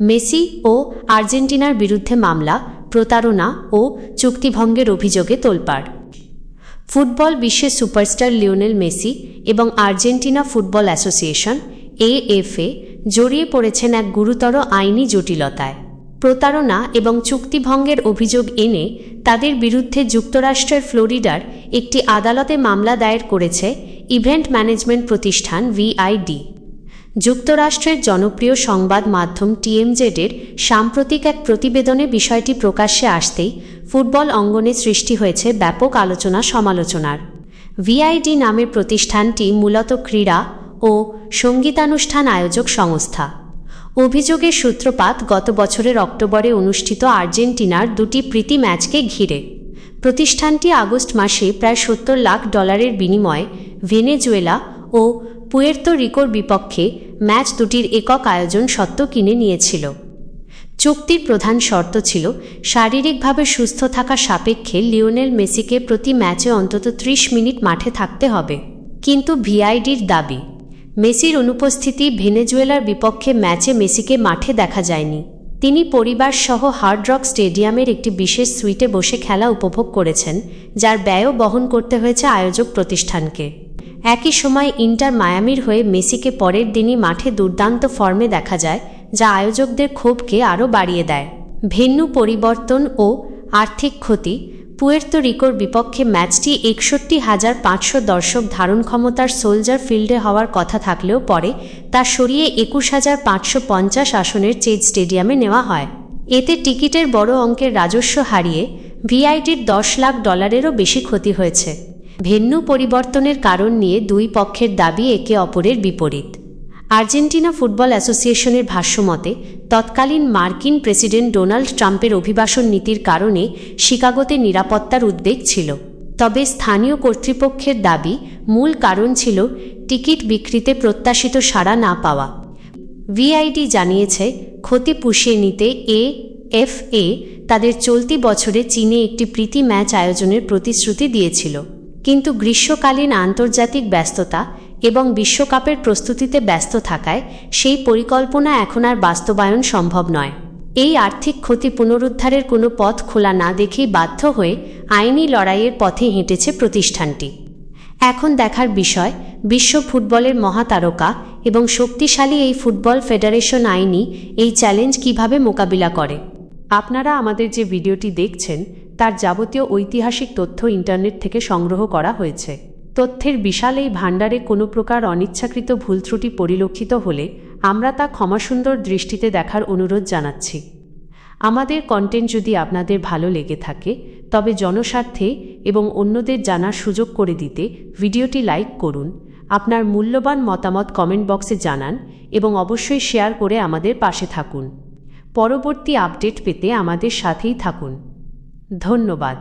Messi ও আর্জেন্টিনার বিরুদ্ধে মামলা, প্রতারণা ও চুক্তিভঙ্গের অভিযোগে তোলপাড়। ফুটবল বিশ্বের সুপারস্টার লিওনেল মেসি এবং আর্জেন্টিনা ফুটবল অ্যাসোসিয়েশন AFA জড়িয়ে পড়েছেন এক গুরুতর আইনি জটিলতায়। প্রতারণা এবং চুক্তিভঙ্গের অভিযোগ এনে তাদের বিরুদ্ধে যুক্তরাষ্ট্রের ফ্লোরিডার একটি আদালতে মামলা দায়ের করেছে ইভেন্ট ম্যানেজমেন্ট প্রতিষ্ঠান VID। যুক্তরাষ্ট্রের জনপ্রিয় সংবাদ মাধ্যম TMZ-এর সাম্প্রতিক এক প্রতিবেদনে বিষয়টি প্রকাশ্যে আসতেই ফুটবল অঙ্গনে সৃষ্টি হয়েছে ব্যাপক আলোচনা সমালোচনার। VID নামের প্রতিষ্ঠানটি মূলত ক্রীড়া ও সঙ্গীতানুষ্ঠান আয়োজক সংস্থা। অভিযোগের সূত্রপাত গত বছরের অক্টোবরে অনুষ্ঠিত আর্জেন্টিনার দুটি প্রীতি ম্যাচকে ঘিরে। প্রতিষ্ঠানটি আগস্ট মাসে প্রায় $70 লাখ বিনিময়ে ভেনেজুয়েলা ও পুয়ের্তো রিকোর বিপক্ষে ম্যাচ দুটির একক আয়োজন সত্ত্ব কিনে নিয়েছিল। চুক্তির প্রধান শর্ত ছিল শারীরিকভাবে সুস্থ থাকা সাপেক্ষে লিওনেল মেসিকে প্রতি ম্যাচে অন্তত 30 মিনিট মাঠে থাকতে হবে। কিন্তু VIDর দাবি, মেসির অনুপস্থিতি ভেনেজুয়েলার বিপক্ষে ম্যাচে মেসিকে মাঠে দেখা যায়নি। তিনি পরিবারসহ হার্ড রক স্টেডিয়ামের একটি বিশেষ সুইটে বসে খেলা উপভোগ করেছেন, যার ব্যয়ও বহন করতে হয়েছে আয়োজক প্রতিষ্ঠানকে। একই সময় ইন্টার মায়ামির হয়ে মেসিকে পরের দিনই মাঠে দুর্দান্ত ফর্মে দেখা যায়, যা আয়োজকদের ক্ষোভকে আরও বাড়িয়ে দেয়। ভেন্যু পরিবর্তন ও আর্থিক ক্ষতি। পুয়ের্তো রিকোর বিপক্ষে ম্যাচটি 61,500 দর্শক ধারণ ক্ষমতার সোলজার ফিল্ডে হওয়ার কথা থাকলেও পরে তা সরিয়ে 21,550 আসনের চেজ স্টেডিয়ামে নেওয়া হয়। এতে টিকিটের বড় অঙ্কের রাজস্ব হারিয়ে VIDর $10 লাখ বেশি ক্ষতি হয়েছে। ভেন্যু পরিবর্তনের কারণ নিয়ে দুই পক্ষের দাবি একে অপরের বিপরীত। আর্জেন্টিনা ফুটবল অ্যাসোসিয়েশনের ভাষ্যমতে, তৎকালীন মার্কিন প্রেসিডেন্ট ডোনাল্ড ট্রাম্পের অভিবাসন নীতির কারণে শিকাগোতে নিরাপত্তার উদ্বেগ ছিল। তবে স্থানীয় কর্তৃপক্ষের দাবি মূল কারণ ছিল টিকিট বিক্রিতে প্রত্যাশিত সাড়া না পাওয়া। VID জানিয়েছে, ক্ষতি পুষিয়ে নিতে AFA তাদের চলতি বছরে চীনে একটি প্রীতি ম্যাচ আয়োজনের প্রতিশ্রুতি দিয়েছিল, কিন্তু গ্রীষ্মকালীন আন্তর্জাতিক ব্যস্ততা এবং বিশ্বকাপের প্রস্তুতিতে ব্যস্ত থাকায় সেই পরিকল্পনা এখন আর বাস্তবায়ন সম্ভব নয়। এই আর্থিক ক্ষতি পুনরুদ্ধারের কোনো পথ খোলা না দেখেই বাধ্য হয়ে আইনি লড়াইয়ের পথে হেঁটেছে প্রতিষ্ঠানটি। এখন দেখার বিষয়, বিশ্ব ফুটবলের মহাতারকা এবং শক্তিশালী এই ফুটবল ফেডারেশন আইনি এই চ্যালেঞ্জ কিভাবে মোকাবিলা করে। আপনারা আমাদের যে ভিডিওটি দেখছেন তার যাবতীয় ঐতিহাসিক তথ্য ইন্টারনেট থেকে সংগ্রহ করা হয়েছে। তথ্যের বিশাল এই ভাণ্ডারে কোনো প্রকার অনিচ্ছাকৃত ভুল ত্রুটি পরিলক্ষিত হলে আমরা তা ক্ষমাসুন্দর দৃষ্টিতে দেখার অনুরোধ জানাচ্ছি। আমাদের কন্টেন্ট যদি আপনাদের ভালো লেগে থাকে তবে জনস্বার্থে এবং অন্যদের জানার সুযোগ করে দিতে ভিডিওটি লাইক করুন, আপনার মূল্যবান মতামত কমেন্ট বক্সে জানান এবং অবশ্যই শেয়ার করে আমাদের পাশে থাকুন। পরবর্তী আপডেট পেতে আমাদের সাথেই থাকুন। ধন্যবাদ।